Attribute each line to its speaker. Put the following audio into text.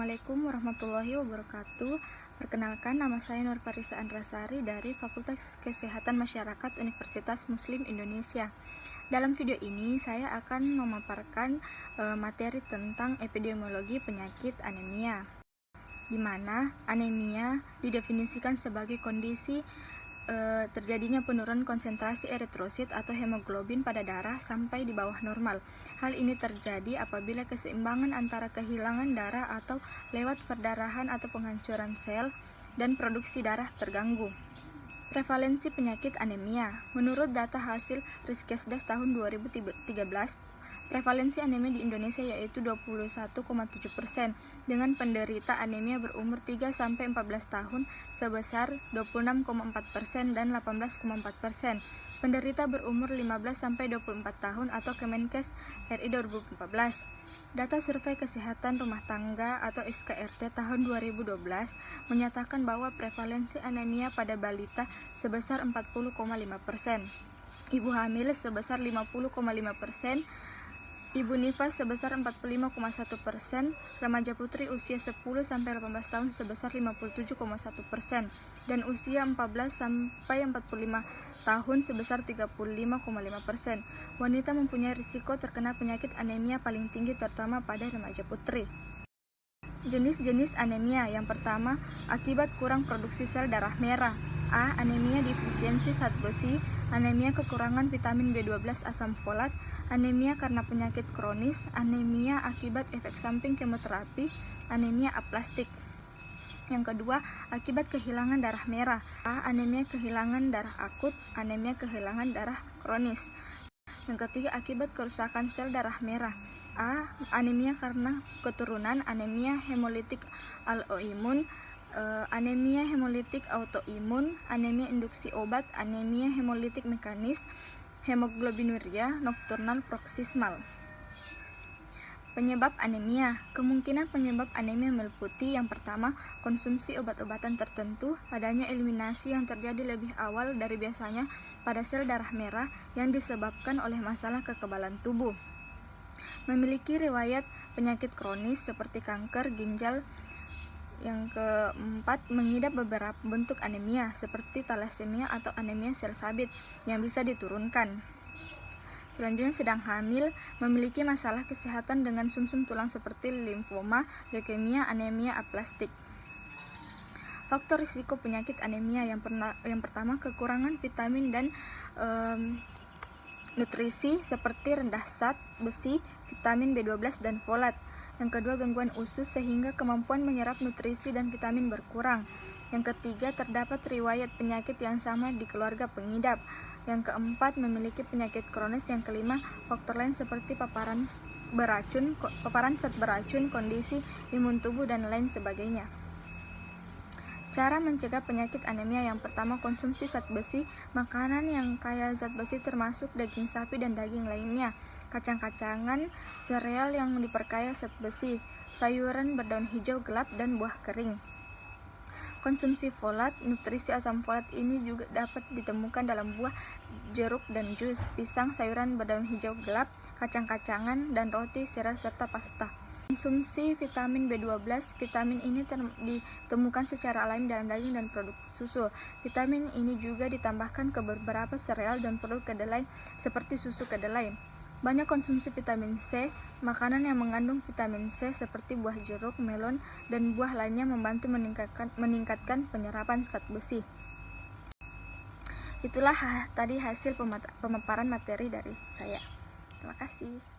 Speaker 1: Assalamualaikum warahmatullahi wabarakatuh. Perkenalkan, nama saya Nur Farisa Andrasari dari Fakultas Kesehatan Masyarakat Universitas Muslim Indonesia. Dalam video ini saya akan memaparkan materi tentang epidemiologi penyakit anemia, di mana anemia didefinisikan sebagai kondisi terjadinya penurunan konsentrasi eritrosit atau hemoglobin pada darah sampai di bawah normal. Hal ini terjadi apabila keseimbangan antara kehilangan darah atau lewat perdarahan atau penghancuran sel dan produksi darah terganggu. Prevalensi penyakit anemia. Menurut data hasil Riskesdas tahun 2013, prevalensi anemia di Indonesia yaitu 21,7%, dengan penderita anemia berumur 3-14 tahun sebesar 26,4% dan 18,4%. Penderita berumur 15-24 tahun atau Kemenkes RI 2014. Data Survei Kesehatan Rumah Tangga atau SKRT tahun 2012 menyatakan bahwa prevalensi anemia pada balita sebesar 40,5%, ibu hamil sebesar 50,5%, ibu nifas sebesar 45,1%, remaja putri usia 10-18 tahun sebesar 57,1%, dan usia 14-45 tahun sebesar 35,5%. Wanita mempunyai risiko terkena penyakit anemia paling tinggi terutama pada remaja putri. Jenis-jenis anemia. Yang pertama, akibat kurang produksi sel darah merah. A. Anemia defisiensi zat besi, anemia kekurangan vitamin B12 asam folat, anemia karena penyakit kronis, anemia akibat efek samping kemoterapi, anemia aplastik. Yang kedua, akibat kehilangan darah merah. A. Anemia kehilangan darah akut, anemia kehilangan darah kronis. Yang ketiga, akibat kerusakan sel darah merah. A. Anemia karena keturunan, anemia hemolitik autoimun, anemia hemolitik autoimun, anemia induksi obat, anemia hemolitik mekanis, hemoglobinuria nokturnal proksismal. Penyebab anemia. Kemungkinan penyebab anemia meliputi: yang pertama, konsumsi obat-obatan tertentu, adanya eliminasi yang terjadi lebih awal dari biasanya pada sel darah merah yang disebabkan oleh masalah kekebalan tubuh, memiliki riwayat penyakit kronis seperti kanker ginjal. Yang keempat, mengidap beberapa bentuk anemia seperti talasemia atau anemia sel sabit yang bisa diturunkan. Selanjutnya, sedang hamil, memiliki masalah kesehatan dengan sumsum tulang seperti limfoma, leukemia, anemia aplastik. Faktor risiko penyakit anemia. Yang pertama, kekurangan vitamin dan nutrisi seperti rendah zat besi, vitamin B12 dan folat. Yang kedua, gangguan usus sehingga kemampuan menyerap nutrisi dan vitamin berkurang. Yang ketiga, terdapat riwayat penyakit yang sama di keluarga pengidap. Yang keempat, memiliki penyakit kronis. Yang kelima, faktor lain seperti paparan zat beracun, kondisi imun tubuh dan lain sebagainya. Cara mencegah penyakit anemia. Yang pertama, konsumsi zat besi. Makanan yang kaya zat besi termasuk daging sapi dan daging lainnya, kacang-kacangan, sereal yang diperkaya zat besi, sayuran berdaun hijau gelap, dan buah kering. Konsumsi folat. Nutrisi asam folat ini juga dapat ditemukan dalam buah, jeruk, dan jus, pisang, sayuran berdaun hijau gelap, kacang-kacangan, dan roti, sereal, serta pasta. Konsumsi vitamin B12. Vitamin ini ditemukan secara alami dalam daging dan produk susu. Vitamin ini juga ditambahkan ke beberapa sereal dan produk kedelai seperti susu kedelai. Banyak konsumsi vitamin C. Makanan yang mengandung vitamin C seperti buah jeruk, melon, dan buah lainnya membantu meningkatkan penyerapan zat besi. Itulah tadi hasil pemaparan materi dari saya. Terima kasih.